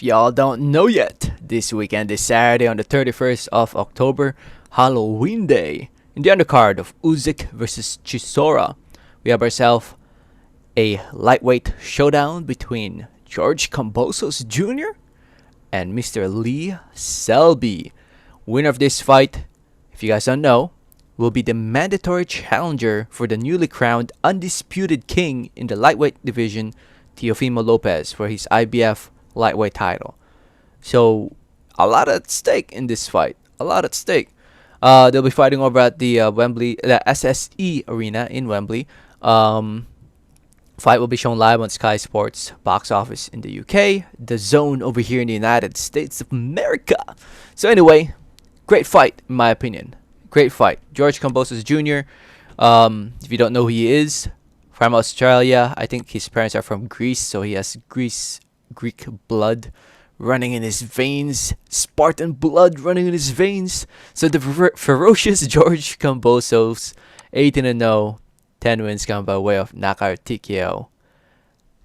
If y'all don't know yet, this weekend is Saturday on the 31st of October, Halloween Day. In the undercard of Usyk versus Chisora, we have ourselves a lightweight showdown between George Kambosos Jr. and Mr. Lee Selby. Winner of this fight, if you guys don't know, will be the mandatory challenger for the newly crowned undisputed king in the lightweight division, Teofimo Lopez, for his IBF lightweight title. So, a lot at stake in this fight. A lot at stake. They'll be fighting over at the the SSE Arena in Wembley. Fight will be shown live on Sky Sports box office in the UK, the Zone over here in the United States of America. So anyway, great fight in my opinion. Great fight. George Kambosos Jr. If you don't know who he is, from Australia. I think his parents are from Greece, so he has Greek blood running in his veins, Spartan blood running in his veins. So the ferocious George Kambosos, 18-0, 10 wins come by way of knockout TKO,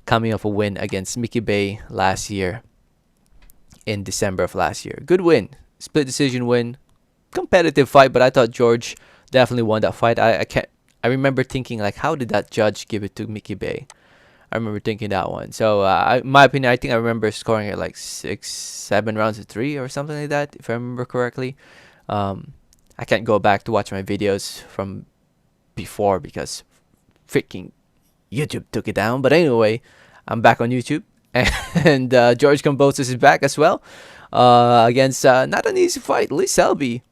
coming off a win against Mickey Bay last year, in December of last year. Good win, split decision win, competitive fight, but I thought George definitely won that fight. I remember thinking, like, how did that judge give it to Mickey Bay? I remember thinking that one. So, in my opinion, I think I remember scoring it like 6-7 rounds to 3 or something like that, if I remember correctly. I can't go back to watch my videos from before because freaking YouTube took it down. But anyway, I'm back on YouTube. And George Kambosos is back as well against not an easy fight, Lee Selby.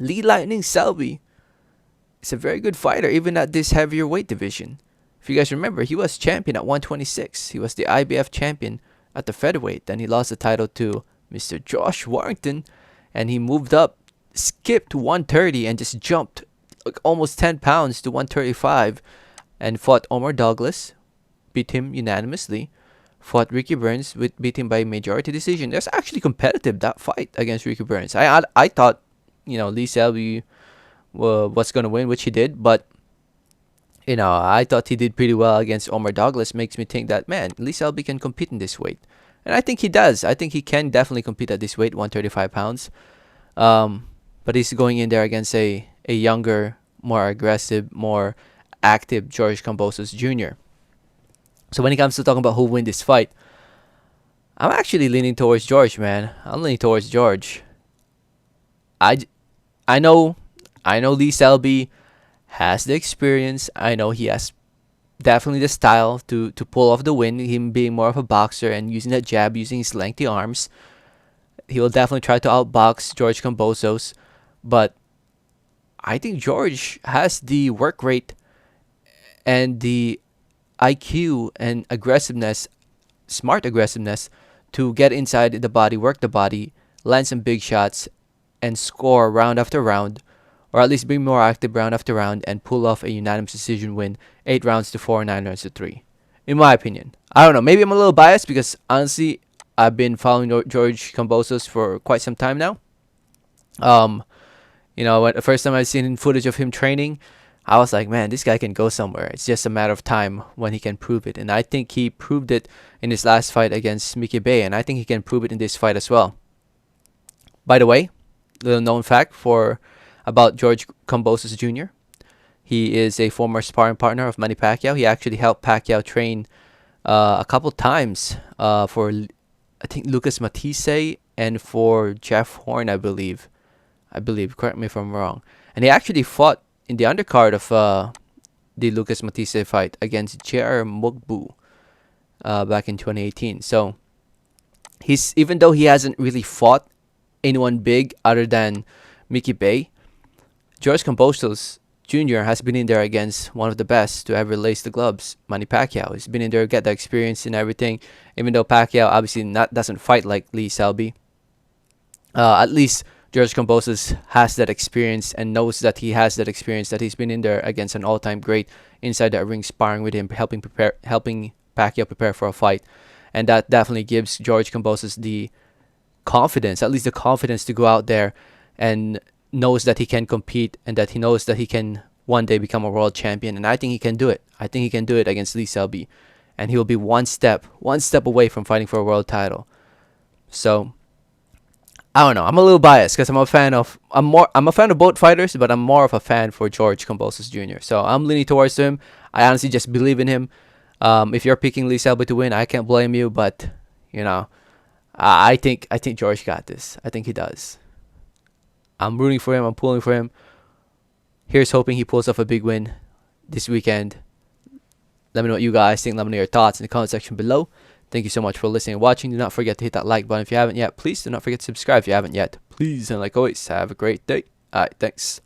Lee Lightning Selby is a very good fighter, even at this heavier weight division. If you guys remember, he was champion at 126. He was the IBF champion at the featherweight. Then he lost the title to Mr. Josh Warrington, and he moved up, skipped 130, and just jumped like almost 10 pounds to 135, and fought Omar Douglas, beat him unanimously. Fought Ricky Burns, beat him by majority decision. It was actually competitive, that fight against Ricky Burns. I thought, Lee Selby was going to win, which he did, but I thought he did pretty well against Omar Douglas. Makes me think that, man, Lee Selby can compete in this weight. And I think he does. I think he can definitely compete at this weight, 135 pounds. But he's going in there against a younger, more aggressive, more active George Kambosos Jr. So when it comes to talking about who win this fight, I'm actually leaning towards George, man. I'm leaning towards George. I know Lee Selby has the experience. I know he has definitely the style to pull off the win, him being more of a boxer and using that jab, using his lengthy arms. He will definitely try to outbox George Kambosos, but I think George has the work rate and the IQ and aggressiveness, smart aggressiveness, to get inside the body, work the body, land some big shots, and score round after round, or at least be more active round after round, and pull off a unanimous decision win, 8 rounds to 4, 9 rounds to 3. In my opinion. I don't know, maybe I'm a little biased because honestly, I've been following George Kambosos for quite some time now. When the first time I've seen footage of him training, I was like, man, this guy can go somewhere. It's just a matter of time when he can prove it. And I think he proved it in his last fight against Mickey Bay, and I think he can prove it in this fight as well. By the way, little known fact about George Kambosos Jr. He is a former sparring partner of Manny Pacquiao. He actually helped Pacquiao train a couple times for, I think, Lucas Matisse and for Jeff Horn, I believe. Correct me if I'm wrong. And he actually fought in the undercard of the Lucas Matisse fight against J.R. Mugbu back in 2018. So even though he hasn't really fought anyone big other than Mickey Bay, George Kambosos Jr. has been in there against one of the best to ever lace the gloves, Manny Pacquiao. He's been in there, get the experience and everything. Even though Pacquiao obviously doesn't fight like Lee Selby, at least George Kambosos has that experience and knows that he has that experience, that he's been in there against an all-time great inside that ring, sparring with him, helping Pacquiao prepare for a fight. And that definitely gives George Kambosos the confidence, at least the confidence, to go out there and knows that he can compete and that he knows that he can one day become a world champion. And I think he can do it. I think he can do it against Lee Selby. And he will be one step away from fighting for a world title. So I don't know. I'm a little biased because I'm a fan of both fighters, but I'm more of a fan for George Kambosos Jr. So I'm leaning towards him. I honestly just believe in him. If you're picking Lee Selby to win, I can't blame you, but you know, I think George got this. I think he does. I'm rooting for him. I'm pulling for him. Here's hoping he pulls off a big win this weekend. Let me know what you guys think. Let me know your thoughts in the comment section below. Thank you so much for listening and watching. Do not forget to hit that like button if you haven't yet. Please do not forget to subscribe if you haven't yet. Please, and like always, have a great day. Alright, thanks.